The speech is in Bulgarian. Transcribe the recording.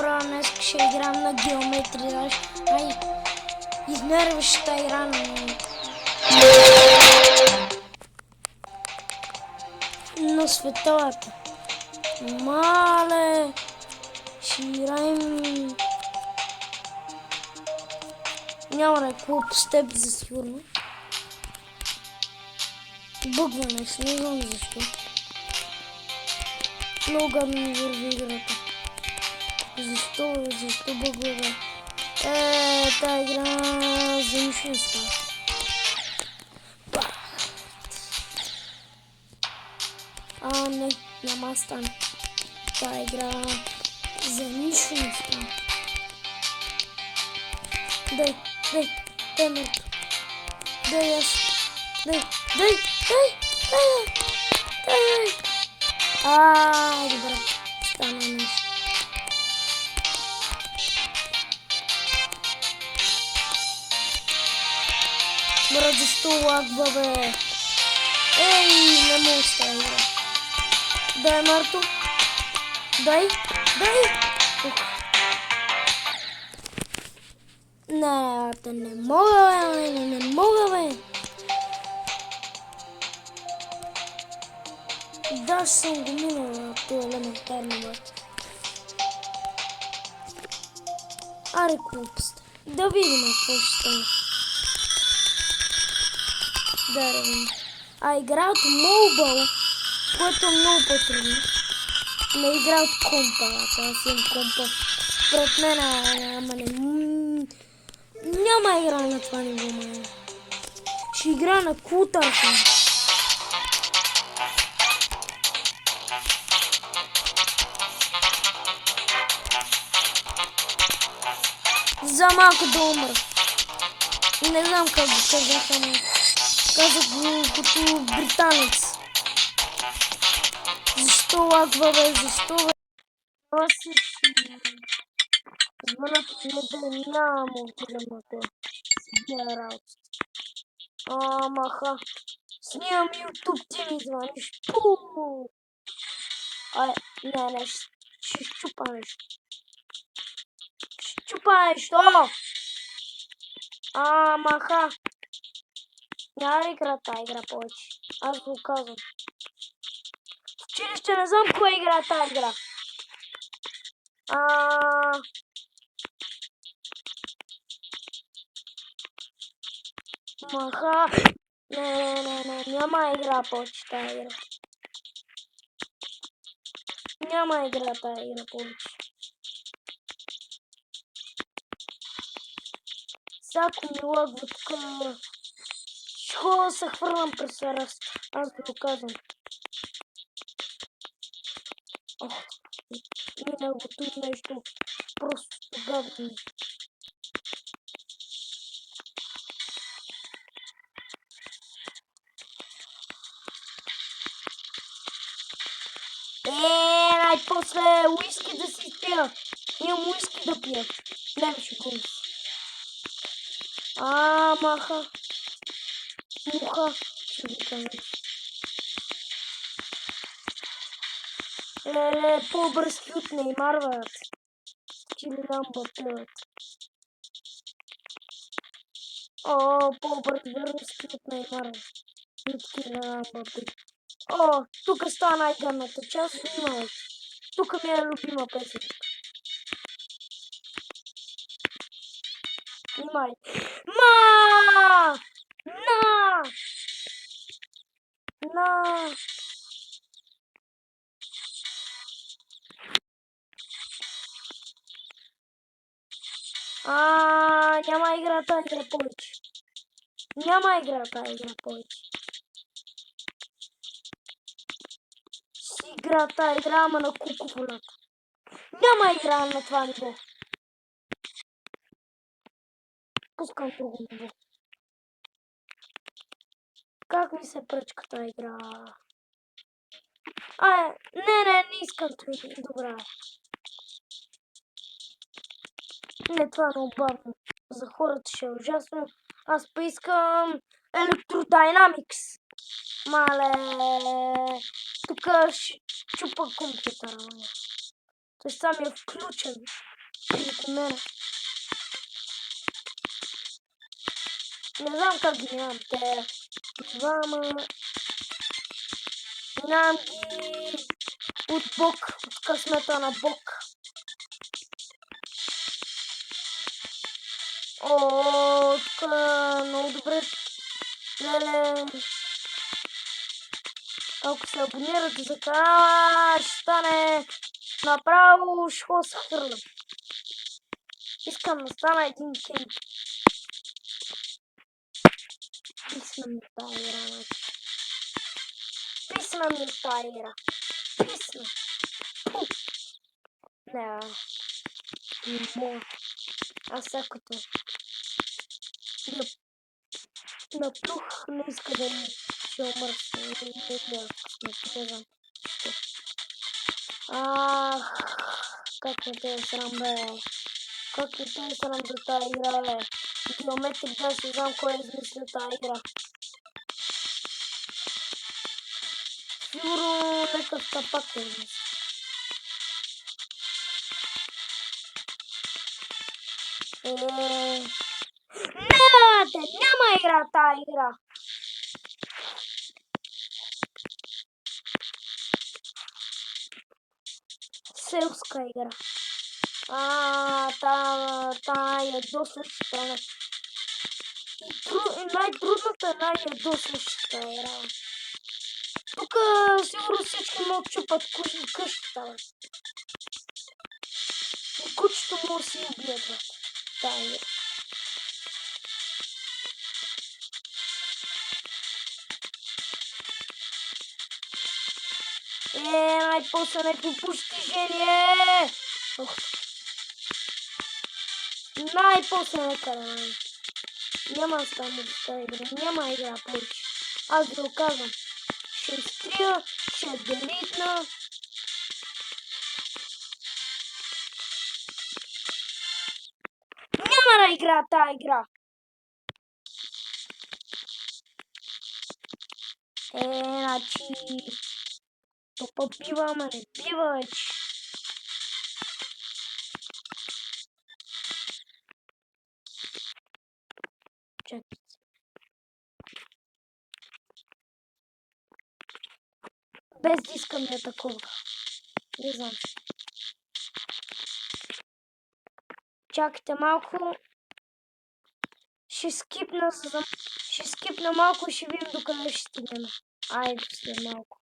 Днес ще играм на геометрия. Изнервяща игра на световата. Мале, ще играем... Няма да е клуб с теб за сигурно. Бъгва нещо, не знам защо. Много гадно ми върви играта. Защо бъгва, бе? Тая игра за нищо не става. Не, няма стане. Тая игра за нищо не става. Дай, мърто. Дай. Добре, стана нещо. Брат, защо лагва, бе? Не мога с тази игра. Дай, Марто. Дай. Не мога, бе. Даже съм го минала това елементарно, брат. Аре, глупост. Да видим какво ще стане. Да видим. Игра от Mobile, което е много по-трудно. Не игра от компа, аз имам компа. Пред мен, няма игра на това ниво, май. Ще игра на кутърка. За малко да умра. Не знам как го казах, ама казах го като британец. Защо лагва, бе? Защо, бе? Това си звънат не да няма отидем на това. Сбия работа. Маха. Снимам YouTube, ти ми звъниш. Пуу! Не, ще щупа нещо. Маха. Няма ли игра тази игра повече? Аз го казвам. В училище не знам кой игра тази игра. Маха. Не, няма игра повече тази игра. Няма игра тази игра повече. Всяко ми лагва тук. Ще ходя да се хвърлям през раз. Аз го казвам. Мина го тук нещо. Просто гадно. Най-после уиски да си пия. Имам уиски да пия. Гледам ще го. Маха. Муха. Ще ви кажа. По-бърз кют Неймар, брат. Или Ламбапе. По-бърз верност кют Неймар. Или Ламбапе. Тук стана най-гадната част. Внимавайте. Тук ми е любима песенка. Внимайте. Няма играта игра повече. Няма играта игра повече. Си играта игра, ама на кукуволята. Няма игра на това ниво. Пускам друго ниво. Как ми се пръчка тази игра? Не искам това. Добра. Не, това е много бавно. За хората ще е ужасно. Аз поискам Електродинамикс. Мале. Тук ще чупа компютъра. Той сам е включен. Пред мен. Не знам как ги нямам те двама. Нямам ги от Бог, от късмета на Бог. О, тук много добре. Леле. Ако се абонирате за канала, ще стане направо, ще го се хвърлям. Искам да стана един кейп. Писна ми тая игра, Писна ми тая игра. Писна. Не мога. Аз всякото наплюх не иска да ми ще умърсна. Не знам. Как не те е срам, бе. Как не те е срам за тая игра, бе. Геометрик да ще знам кой е измислил тая игра. Сигурно някакъв тапак е измислил. Няма игра тая игра. Селска игра. Тая ядосваща. Най-трудната, най-ядосващата игра. Тук сигурно всички могат чупат къщата. И кучето му си убият. Тая игра. Най-после някакво постижение! Най-после некара. Няма само тази игра. Няма игра повече. Аз ви го казвам. Ще изтрия, ще делитна. Няма да игра тази игра. Значи... То бива, ама не бива вече. Чакайте. Без диска ми е такова. Не знам. Чакайте малко. Ще скипна малко и ще видим докъде ще стигнем. Айде след малко.